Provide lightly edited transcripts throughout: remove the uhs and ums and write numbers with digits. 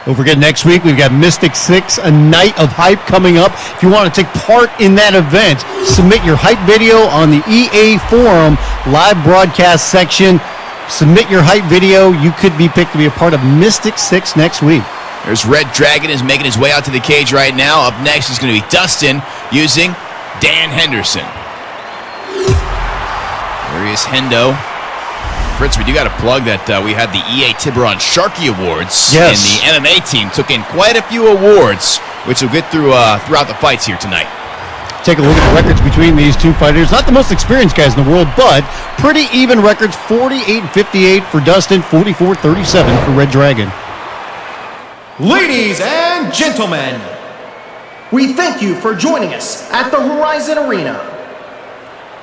Don't forget, next week we've got Mystic 6, a night of hype coming up. If you want to take part in that event, submit your hype video on the EA Forum live broadcast section. Submit your hype video. You could be picked to be a part of Mystic 6 next week. There's Red Dragon is making his way out to the cage right now. Up next is going to be Dustin using Dan Henderson. There he is, Hendo. Fritz, we do got to plug that we had the EA Tiburon Sharky Awards. Yes. And the MMA team took in quite a few awards, which we'll get through throughout the fights here tonight. Take a look at the records between these two fighters. Not the most experienced guys in the world, but pretty even records. 48-58 for Dustin, 44-37 for Red Dragon. Ladies and gentlemen, we thank you for joining us at the Horizon Arena.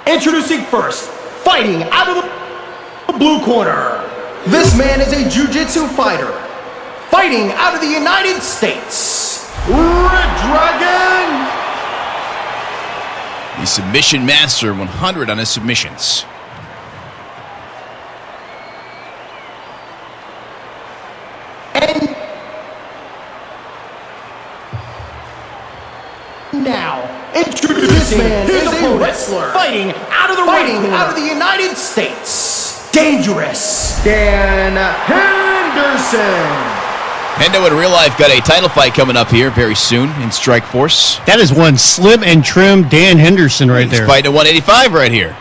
Introducing first, fighting out of the blue corner. This man is a jiu-jitsu fighter, fighting out of the United States, Red Dragon. The submission master, 100 on his submissions. And now, introducing this man is a wrestler, fighting out of the United States. Dangerous Dan Henderson. Hendo in real life got a title fight coming up here very soon in Strikeforce. That is one slim and trim Dan Henderson right there. He's fighting at 185 right here.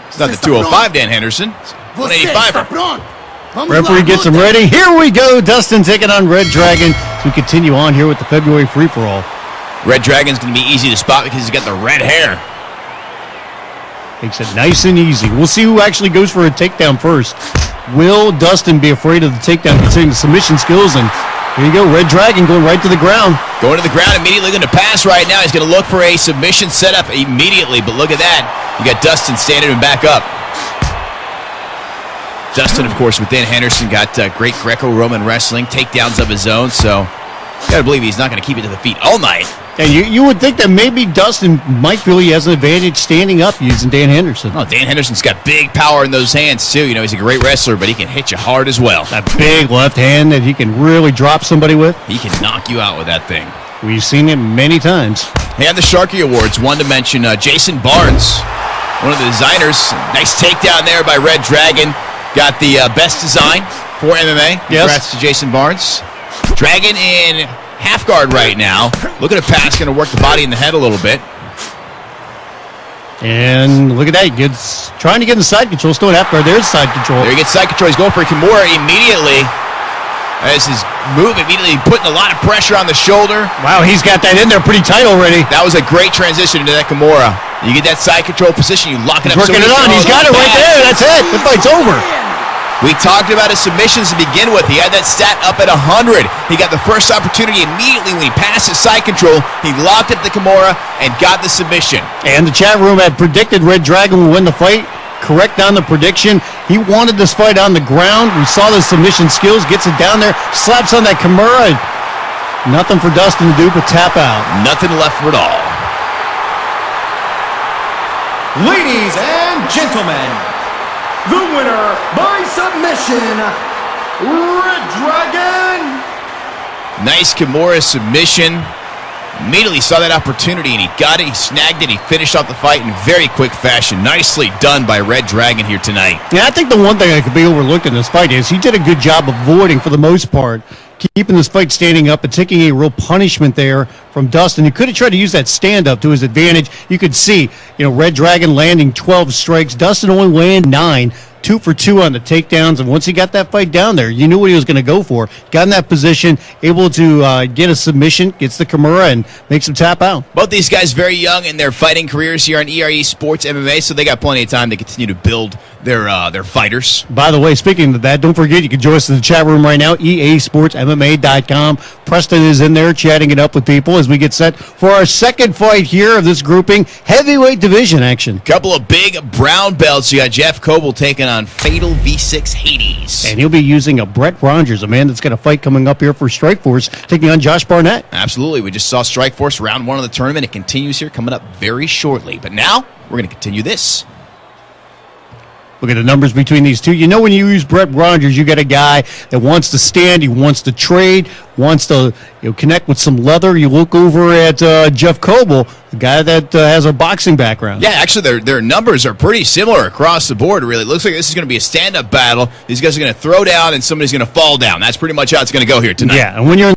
It's not the 205 Dan Henderson. It's 185er. Referee gets him ready. Here we go. Dustin taking on Red Dragon as we continue on here with the February free-for-all. Red Dragon's going to be easy to spot because he's got the red hair. Makes it nice and easy. We'll see who actually goes for a takedown first. Will Dustin be afraid of the takedown considering the submission skills? And here you go, Red Dragon going right to the ground. Going to the ground, immediately going to pass right now. He's going to look for a submission setup immediately, but look at that. You got Dustin standing him back up. Dustin, of course, with Dan Henderson, got great Greco-Roman wrestling, takedowns of his own, so you got to believe he's not going to keep it to the feet all night. And you would think that maybe Dustin might feel he has an advantage standing up using Dan Henderson. Oh, Dan Henderson's got big power in those hands, too. You know, he's a great wrestler, but he can hit you hard as well. That big left hand that he can really drop somebody with. He can knock you out with that thing. We've seen it many times. And the Sharky Awards, one to mention Jason Barnes, one of the designers. Nice takedown there by Red Dragon. Got the best design for MMA. Congrats to Jason Barnes. Dragon in half guard right now. Look at a pass, going to work the body and the head a little bit. And look at that. He trying to get in side control. Still in half guard. There's side control. There he gets side control. He's going for a Kimura immediately. As his move immediately putting a lot of pressure on the shoulder. Wow, he's got that in there pretty tight already. That was a great transition into that Kimura. You get that side control position, you lock it up. He's working it on. He's got it right there. That's it. The fight's over. We talked about his submissions to begin with. He had that stat up at 100. He got the first opportunity immediately when he passed his side control. He locked up the Kimura and got the submission. And the chat room had predicted Red Dragon would win the fight. Correct on the prediction. He wanted this fight on the ground. We saw the submission skills. Gets it down there. Slaps on that Kimura. Nothing for Dustin to do but tap out. Nothing left for it all. Ladies and gentlemen, the winner by submission, Red Dragon. Nice Kimura submission. Immediately saw that opportunity and he got it. He snagged it. He finished off the fight in very quick fashion. Nicely done by Red Dragon here tonight. Yeah, I think the one thing that could be overlooked in this fight is he did a good job avoiding, for the most part, keeping this fight standing up and taking a real punishment there from Dustin. He could have tried to use that stand-up to his advantage. You could see, Red Dragon landing 12 strikes. Dustin only landed 9. 2 for 2 on the takedowns, and once he got that fight down there, you knew what he was going to go for. Got in that position, able to get a submission, gets the Kimura, and makes him tap out. Both these guys very young in their fighting careers here on ERE Sports MMA, so they got plenty of time to continue to build their fighters. By the way, speaking of that, don't forget you can join us in the chat room right now, easportsmma.com. Preston is in there chatting it up with people as we get set for our second fight here of this grouping, heavyweight division action. Couple of big brown belts. You got Jeff Coble taking on Fatal V6 Hades. And he'll be using a Brett Rogers, a man that's got a fight coming up here for Strikeforce, taking on Josh Barnett. Absolutely. We just saw Strikeforce round 1 of the tournament. It continues here, coming up very shortly. But now, we're going to continue this. Look at the numbers between these two. You know, when you use Brett Rogers, you got a guy that wants to stand, he wants to trade, wants to connect with some leather. You look over at Jeff Coble, the guy that has a boxing background. Yeah, actually, their numbers are pretty similar across the board, really. It looks like this is going to be a stand-up battle. These guys are going to throw down, and somebody's going to fall down. That's pretty much how it's going to go here tonight. Yeah, and when you're in